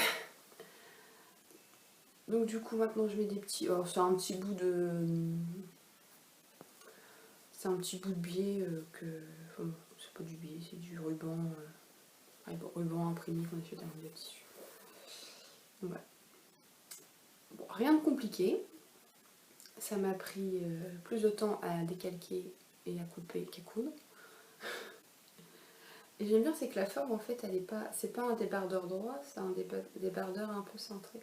S1: Donc du coup maintenant je mets des petits... Oh, c'est un petit bout de... C'est un petit bout de biais que... Enfin, c'est pas du biais, c'est du ruban. Ruban imprimé qu'on a fait dans le tissu. Donc, voilà. Bon, rien de compliqué. Ça m'a pris plus de temps à décalquer et à couper qu'à coudre. Et j'aime bien, c'est que la forme en fait elle est pas... C'est pas un débardeur droit, c'est un débardeur un peu cintré.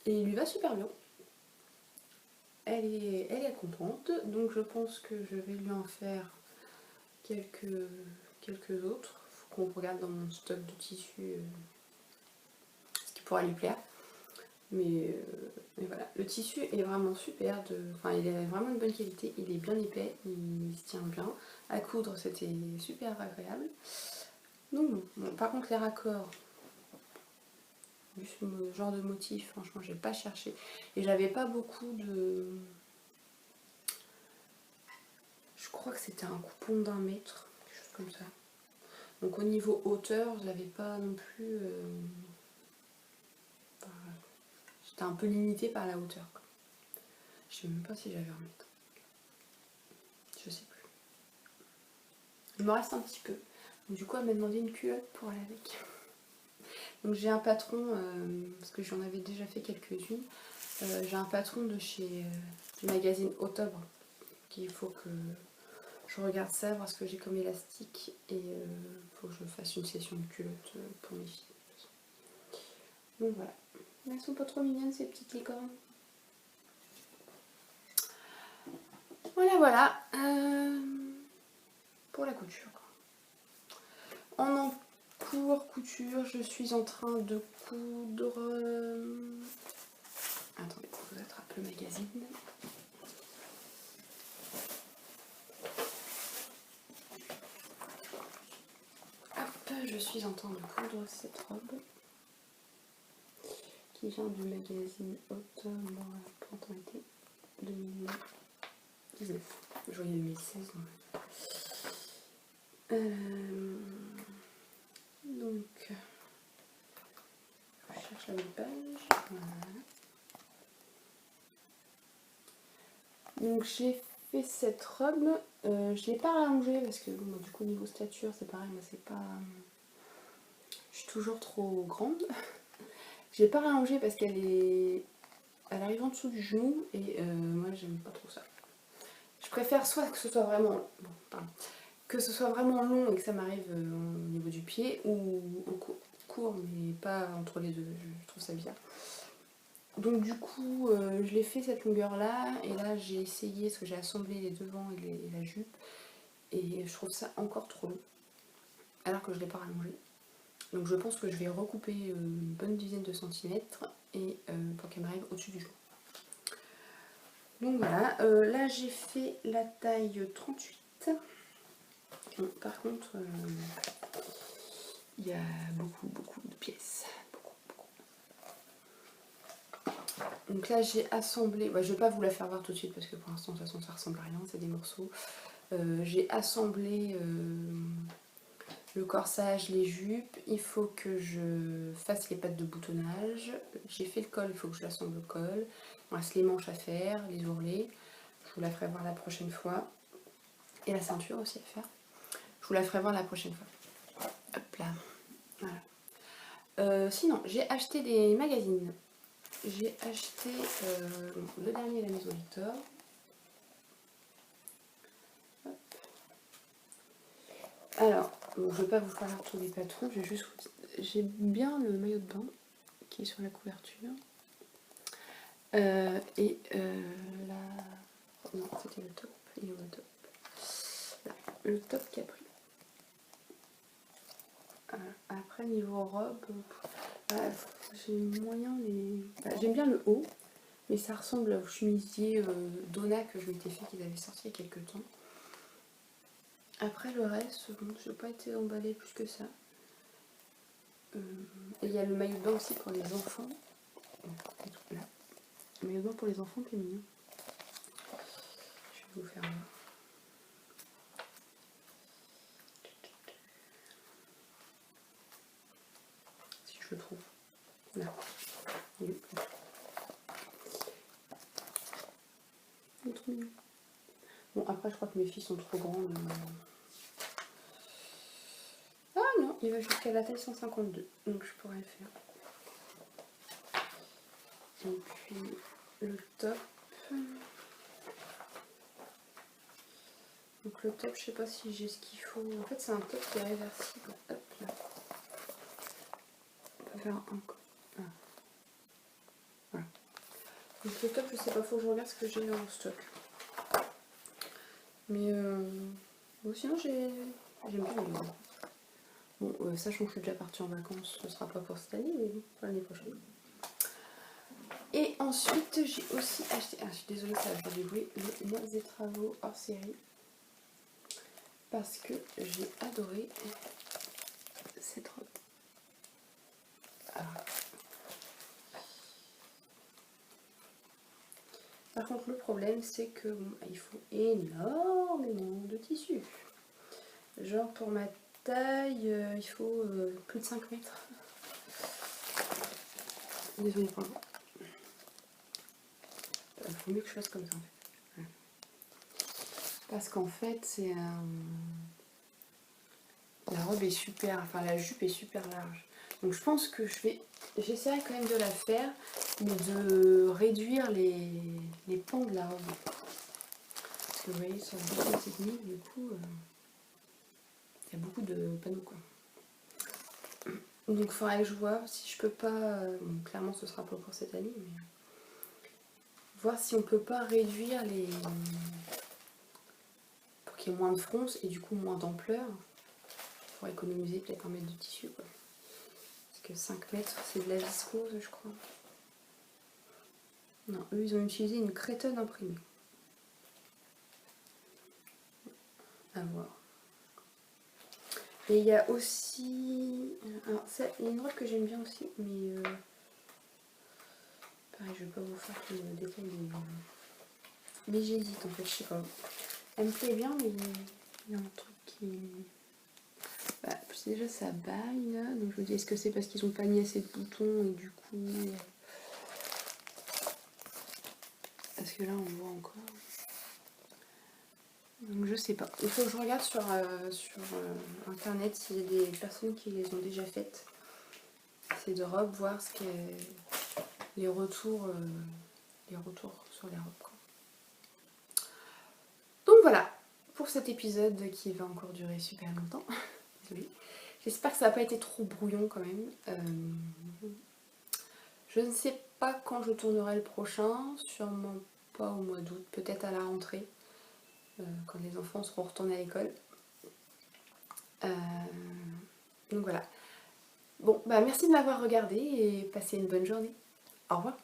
S1: Et il lui va super bien. Elle est contente, donc je pense que je vais lui en faire quelques autres. Faut qu'on regarde dans mon stock de tissus ce qui pourra lui plaire. Mais voilà, le tissu est vraiment super, enfin il est vraiment de bonne qualité, il est bien épais, il se tient bien. À coudre c'était super agréable. Donc bon, par contre les raccords, vu ce genre de motif, franchement j'ai pas cherché. Et j'avais pas beaucoup de... Je crois que c'était un coupon d'1 mètre, quelque chose comme ça. Donc au niveau hauteur, je n'avais pas non plus... J'étais un peu limitée par la hauteur. Je sais même pas si j'avais 1 mètre. Je sais plus. Il me reste un petit peu. Donc, du coup, elle m'a demandé une culotte pour aller avec. Donc j'ai un patron, parce que j'en avais déjà fait quelques-unes. J'ai un patron de chez du magazine Octobre qu'il faut que je regarde ça, voir ce que j'ai comme élastique. Et il faut que je fasse une session de culotte pour mes filles. Donc voilà. Elles sont pas trop mignonnes ces petites licornes. Voilà. Pour la couture. En cours couture, je suis en train de coudre... Attendez, je vous attrape le magazine. Hop, je suis en train de coudre cette robe qui vient du magazine Automne Printemps-été 2019. Je voyais 2016. Donc, je cherche la bonne page. Voilà. Donc j'ai fait cette robe, je ne l'ai pas rallongée parce que bon, du coup niveau stature c'est pareil, moi c'est pas... Je suis toujours trop grande. Je l'ai pas rallongée parce elle arrive en dessous du genou et moi j'aime pas trop ça. Je préfère soit que ce soit vraiment... que ce soit vraiment long et que ça m'arrive au niveau du pied ou au court mais pas entre les deux, je trouve ça bizarre. Donc du coup je l'ai fait cette longueur là et là j'ai essayé parce que j'ai assemblé les devants et la jupe et je trouve ça encore trop long alors que je ne l'ai pas rallongé. Donc je pense que je vais recouper une bonne dizaine de centimètres et pour qu'elle m'arrive au-dessus du genou. Donc voilà, là j'ai fait la taille 38. Bon, par contre il y a beaucoup de pièces. Donc là j'ai assemblé, je ne vais pas vous la faire voir tout de suite parce que pour l'instant de toute façon ça ressemble à rien, c'est des morceaux. J'ai assemblé le corsage, les jupes, il faut que je fasse les pattes de boutonnage. J'ai fait le col, il faut que je l'assemble le col. Il me reste les manches à faire, les ourlets. Je vous la ferai voir la prochaine fois. Et la ceinture aussi à faire. Je vous la ferai voir la prochaine fois. Hop là. Voilà. Sinon, j'ai acheté des magazines. J'ai acheté le dernier La Maison Victor. Hop. Alors, bon, je ne vais pas vous faire tous les patrons, j'ai bien le maillot de bain qui est sur la couverture. Et la... Non, c'était le top. Il est où le top? Là, le top Capri. Après, niveau robe, j'ai moyen les... J'aime bien le haut, mais ça ressemble au chemisier Donna que je m'étais fait, qu'ils avaient sorti il y a quelques temps. Après le reste, bon, je n'ai pas été emballée plus que ça. Et il y a le maillot de bain aussi pour les enfants. Là. Le maillot de bain pour les enfants qui est mignon. Je vais vous faire voir. Si je le trouve. Là. Il est trop mignon. Bon, après, je crois que mes filles sont trop grandes. Ah non, il va jusqu'à la taille 152, donc je pourrais le faire. Et puis le top. Donc le top, je sais pas si j'ai ce qu'il faut. En fait, c'est un top qui est réversible. Hop là. On peut faire un. Ah. Voilà. Donc le top, je sais pas, faut que je regarde ce que j'ai en stock. Mais bon, sinon j'aime bien les. Bon, sachant que je suis déjà partie en vacances, ce sera pas pour cette année, mais pour l'année prochaine. Et ensuite, j'ai aussi acheté, je suis désolée, ça va déjouer, les Nerfs et Travaux hors série. Parce que j'ai adoré cette robe. Alors. Par contre, le problème, c'est que bon, il faut énormément de tissu. Genre, pour ma taille, il faut plus de 5 mètres. Désolée pour le vent. Il faut mieux que je fasse comme ça en fait. Ouais. Parce qu'en fait, c'est la robe est super, enfin la jupe est super large. Donc je pense que j'essaierai quand même de la faire, mais de réduire les pans de la robe. Parce que vous voyez, sur le bouton technique, du coup, il y a beaucoup de panneaux quoi. Donc il faudrait que je vois si je peux pas, bon, clairement ce sera pas pour cette année, mais voir si on peut pas réduire pour qu'il y ait moins de fronce et du coup moins d'ampleur, pour économiser peut-être 1 mètre de tissu quoi. Parce que 5 mètres c'est de la viscose je crois. Non, eux ils ont utilisé une crétonne imprimée. À voir. Et il y a aussi, alors il y a une robe que j'aime bien aussi, mais pareil je vais pas vous faire tout le détail mais j'hésite en fait, je sais pas. Elle me plaît bien mais il y a un truc qui... Bah, déjà ça baille là, donc je me dis est-ce que c'est parce qu'ils ont pas mis assez de boutons et du coup... Parce que là on voit encore. Donc je sais pas. Il faut que je regarde sur internet s'il y a des personnes qui les ont déjà faites. Ces de robes, voir ce que les retours sur les robes. Quoi. Donc voilà, pour cet épisode qui va encore durer super longtemps. Désolée. J'espère que ça n'a pas été trop brouillon quand même. Je ne sais pas quand je tournerai le prochain, sûrement pas au mois d'août, peut-être à la rentrée, quand les enfants seront retournés à l'école. Donc voilà. Bon, bah merci de m'avoir regardé et passez une bonne journée. Au revoir.